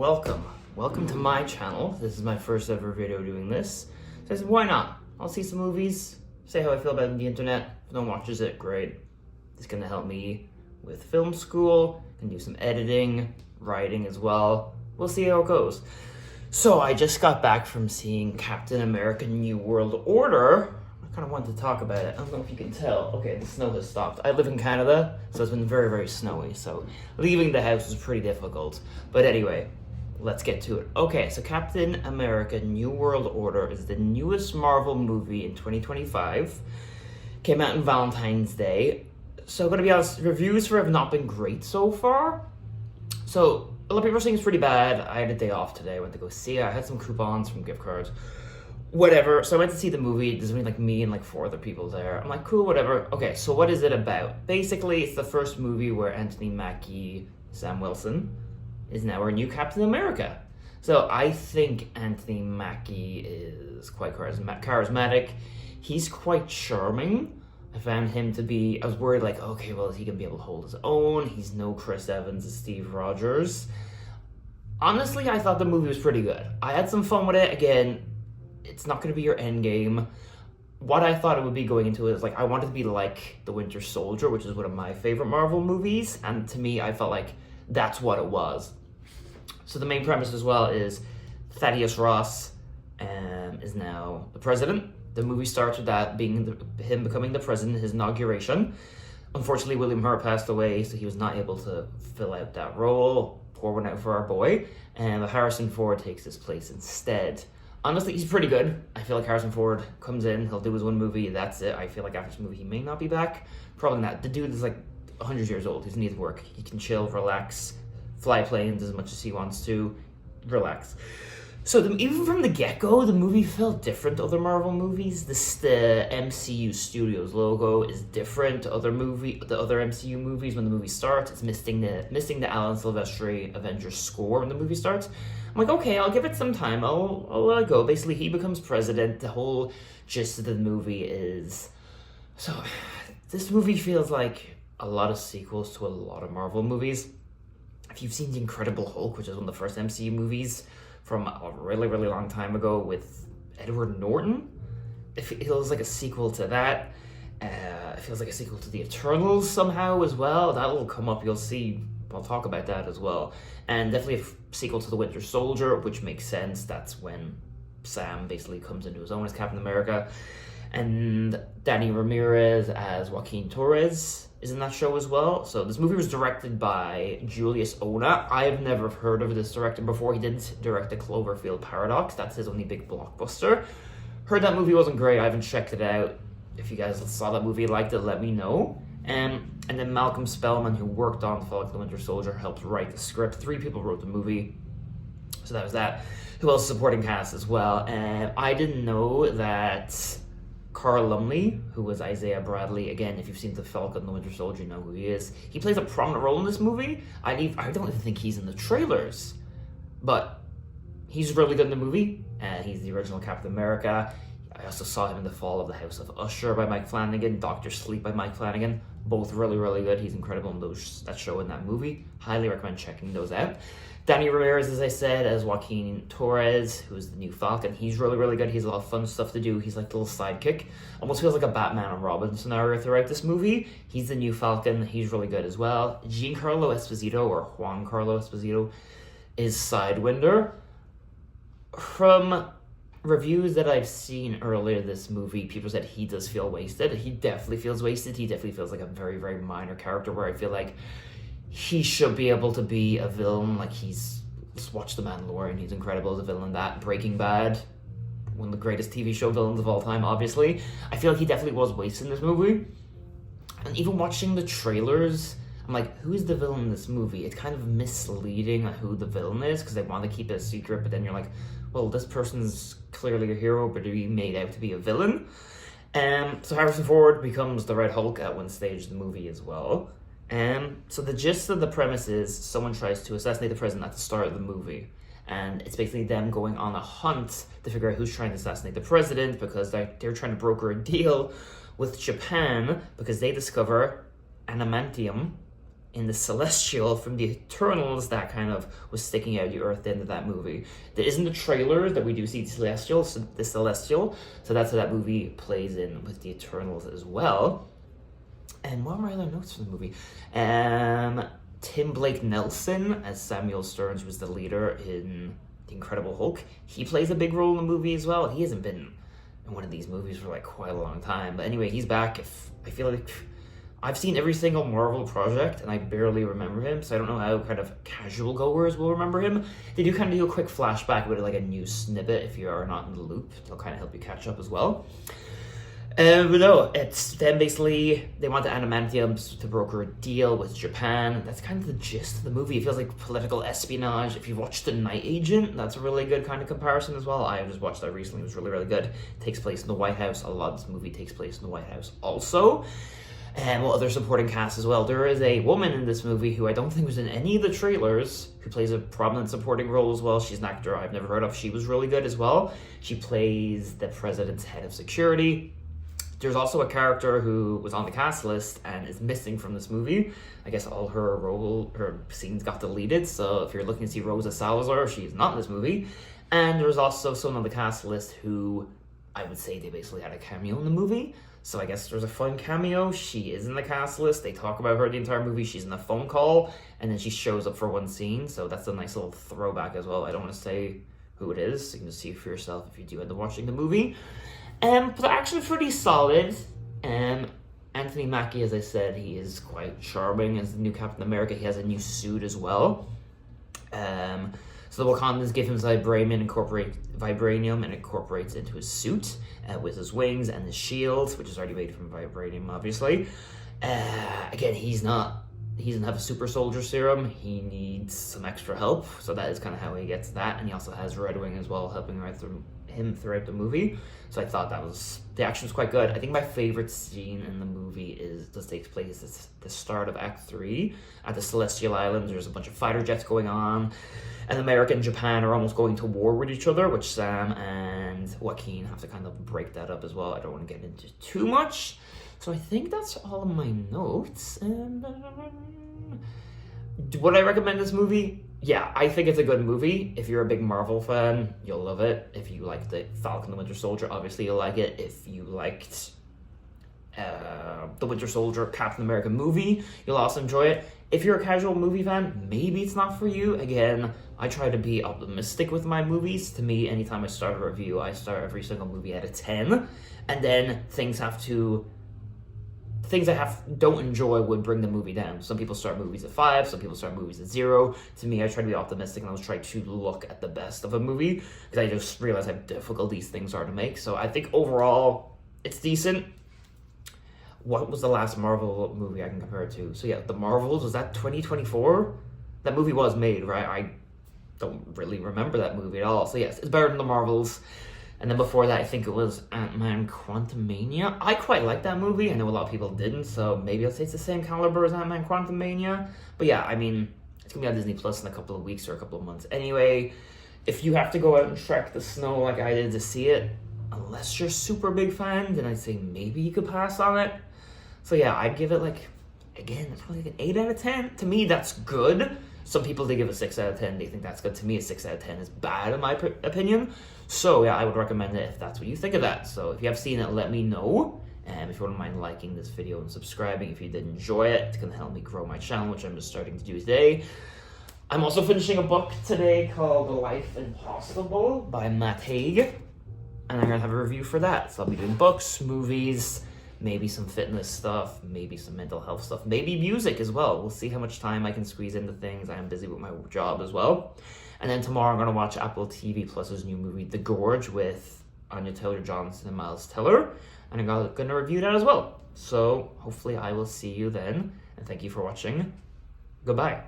Welcome to my channel. This is my first ever video doing this. So I said, why not? I'll see some movies, say how I feel about the internet. If no one watches it, great. It's gonna help me with film school, can do some editing, writing as well. We'll see how it goes. So I just got back from seeing Captain America New World Order. I kind of wanted to talk about it. I don't know if you can tell. Okay, the snow has stopped. I live in Canada, so it's been very, very snowy. So leaving the house was pretty difficult. But anyway, let's get to it. Okay, so Captain America New World Order is the newest Marvel movie in 2025. Came out on Valentine's Day. So I'm gonna be honest, reviews for it have not been great so far. So a lot of people are saying it's pretty bad. I had a day off today. I went to go see it. I had some coupons from gift cards. Whatever. So I went to see the movie. There's only like me and like 4 other people there. I'm like, cool, whatever. Okay, so what is it about? Basically, it's the first movie where Anthony Mackie, Sam Wilson, is now our new Captain America. So I think Anthony Mackie is quite charismatic. He's quite charming. I found him to be, I was worried like, okay, well, is he going to be able to hold his own? He's no Chris Evans and Steve Rogers. Honestly, I thought the movie was pretty good. I had some fun with it. Again, it's not going to be your end game. What I thought it would be going into it is like, I wanted to be like The Winter Soldier, which is one of my favorite Marvel movies. And to me, I felt like that's what it was. So the main premise as well is Thaddeus Ross is now the president. The movie starts with that being him becoming the president, his inauguration. Unfortunately, William Hurt passed away, so he was not able to fill out that role. Pour one out for our boy. And Harrison Ford takes his place instead. Honestly, he's pretty good. I feel like Harrison Ford comes in, he'll do his one movie, that's it. I feel like after this movie, he may not be back. Probably not. The dude is like 100 years old. He doesn't need to work. He can chill, relax, fly planes as much as he wants to, relax. So even from the get-go, the movie felt different to other Marvel movies. The MCU Studios logo is different to the other MCU movies. When the movie starts, it's missing the Alan Silvestri Avengers score when the movie starts. I'm like, okay, I'll give it some time. I'll let it go. Basically, he becomes president. The whole gist of the movie is... So, this movie feels like a lot of sequels to a lot of Marvel movies. If you've seen The Incredible Hulk, which is one of the first MCU movies from a really, really long time ago with Edward Norton, it feels like a sequel to that. It feels like a sequel to The Eternals somehow as well. That'll come up, you'll see. I'll talk about that as well. And definitely a sequel to The Winter Soldier, which makes sense. That's when Sam basically comes into his own as Captain America. And Danny Ramirez as Joaquin Torres is in that show as well. So this movie was directed by Julius Ona. I've never heard of this director before. He did direct The Cloverfield Paradox. That's his only big blockbuster. Heard that movie wasn't great. I haven't checked it out. If you guys saw that movie, liked it, let me know. And then Malcolm Spellman, who worked on Falcon the Winter Soldier, helped write the script. 3 people wrote the movie. So that was that. Who else is supporting cast as well? And I didn't know that Carl Lumley, who was Isaiah Bradley, again, if you've seen The Falcon the Winter Soldier, you know who he is. He plays a prominent role in this movie. I don't even think he's in the trailers. But he's really good in the movie. He's the original Captain America. I also saw him in The Fall of the House of Usher by Mike Flanagan, Dr. Sleep by Mike Flanagan. Both really, really good. He's incredible in that show and that movie. Highly recommend checking those out. Danny Ramirez, as I said, as Joaquin Torres, who's the new Falcon. He's really, really good. He has a lot of fun stuff to do. He's like the little sidekick. Almost feels like a Batman and Robin scenario throughout this movie. He's the new Falcon. He's really good as well. Giancarlo Esposito, or Juan Carlo Esposito, is Sidewinder. From reviews that I've seen earlier this movie, people said he does feel wasted. He definitely feels wasted. He definitely feels like a very, very minor character where I feel like he should be able to be a villain. Like just watch The Mandalorian. He's incredible as a villain in that. Breaking Bad, one of the greatest TV show villains of all time, obviously. I feel like he definitely was wasted in this movie. And even watching the trailers, I'm like, who is the villain in this movie? It's kind of misleading on who the villain is because they want to keep it a secret, but then you're like, well, this person's clearly a hero, but he made out to be a villain. So Harrison Ford becomes the Red Hulk at one stage of the movie as well. So the gist of the premise is someone tries to assassinate the president at the start of the movie. And it's basically them going on a hunt to figure out who's trying to assassinate the president because they're trying to broker a deal with Japan because they discover adamantium in the Celestial from the Eternals that kind of was sticking out of the earth at the end of that movie. There isn't the trailer that we do see the Celestial, so that's how that movie plays in with the Eternals as well. And what are my other notes from the movie? Tim Blake Nelson as Samuel Stearns was the leader in The Incredible Hulk. He plays a big role in the movie as well. He hasn't been in one of these movies for like quite a long time. But anyway, he's back. I feel like I've seen every single Marvel project and I barely remember him, so I don't know how kind of casual goers will remember him. They do kind of do a quick flashback with like a new snippet if you are not in the loop. They'll kind of help you catch up as well. But no, it's them basically, they want the adamantium to broker a deal with Japan. That's kind of the gist of the movie. It feels like political espionage. If you've watched The Night Agent, that's a really good kind of comparison as well. I just watched that recently. It was really, really good. It takes place in the White House. A lot of this movie takes place in the White House also. And other supporting cast as well. There is a woman in this movie who I don't think was in any of the trailers who plays a prominent supporting role as well. She's an actor I've never heard of. She was really good as well. She plays the president's head of security. There's also a character who was on the cast list and is missing from this movie. I guess all her scenes got deleted, so if you're looking to see Rosa Salazar, she's not in this movie. And there's also someone on the cast list who I would say they basically had a cameo in the movie. So I guess there's a fun cameo. She is in the cast list. They talk about her the entire movie. She's in a phone call, and then she shows up for one scene. So that's a nice little throwback as well. I don't want to say who it is. You can just see for yourself if you do end up watching the movie. But they're actually pretty solid. Anthony Mackie, as I said, he is quite charming as the new Captain America. He has a new suit as well. So the Wakandans give him vibranium and incorporates into his suit with his wings and his shield, which is already made from vibranium, obviously. Again, he doesn't have a super soldier serum. He needs some extra help, so that is kind of how he gets that. And he also has Red Wing as well, helping him throughout the movie. So I thought the action was quite good. I think my favorite scene in the movie takes place at the start of Act 3 at the Celestial Islands. There's a bunch of fighter jets going on, and America and Japan are almost going to war with each other, which Sam and Joaquin have to kind of break that up as well. I don't want to get into too much. So I think that's all of my notes. Would I recommend this movie? Yeah, I think it's a good movie. If you're a big Marvel fan, you'll love it. If you liked the Falcon the Winter Soldier, obviously you'll like it. If you liked the Winter Soldier Captain America movie, you'll also enjoy it. If you're a casual movie fan, maybe it's not for you. Again, I try to be optimistic with my movies. To me, anytime I start a review, I start every single movie at a 10. And then things I don't enjoy would bring the movie down. Some people start movies at 5, some people start movies at 0. To me, I try to be optimistic and I try to look at the best of a movie because I just realize how difficult these things are to make. So I think overall, it's decent. What was the last Marvel movie I can compare it to? So yeah, The Marvels, was that 2024? That movie was made, right? I don't really remember that movie at all. So yes, it's better than The Marvels. And then before that, I think it was Ant-Man Quantumania. I quite like that movie. I know a lot of people didn't, so maybe I'll say it's the same caliber as Ant-Man Quantumania. But yeah, I mean, it's going to be on Disney Plus in a couple of weeks or a couple of months. Anyway, if you have to go out and trek the snow like I did to see it, unless you're a super big fan, then I'd say maybe you could pass on it. So yeah, I'd give it it's probably like an 8 out of 10. To me, that's good. Some people, they give it a 6 out of 10. They think that's good. To me, a 6 out of 10 is bad in my opinion. So yeah, I would recommend it if that's what you think of that. So if you have seen it, let me know. And if you wouldn't mind liking this video and subscribing if you did enjoy it, it's going to help me grow my channel, which I'm just starting to do today. I'm also finishing a book today called The Life Impossible by Matt Haig. And I'm going to have a review for that. So I'll be doing books, movies, maybe some fitness stuff, maybe some mental health stuff, maybe music as well. We'll see how much time I can squeeze into things. I am busy with my job as well. And then tomorrow I'm going to watch Apple TV Plus's new movie, The Gorge, with Anya Taylor-Johnson and Miles Teller. And I'm going to review that as well. So hopefully I will see you then. And thank you for watching. Goodbye.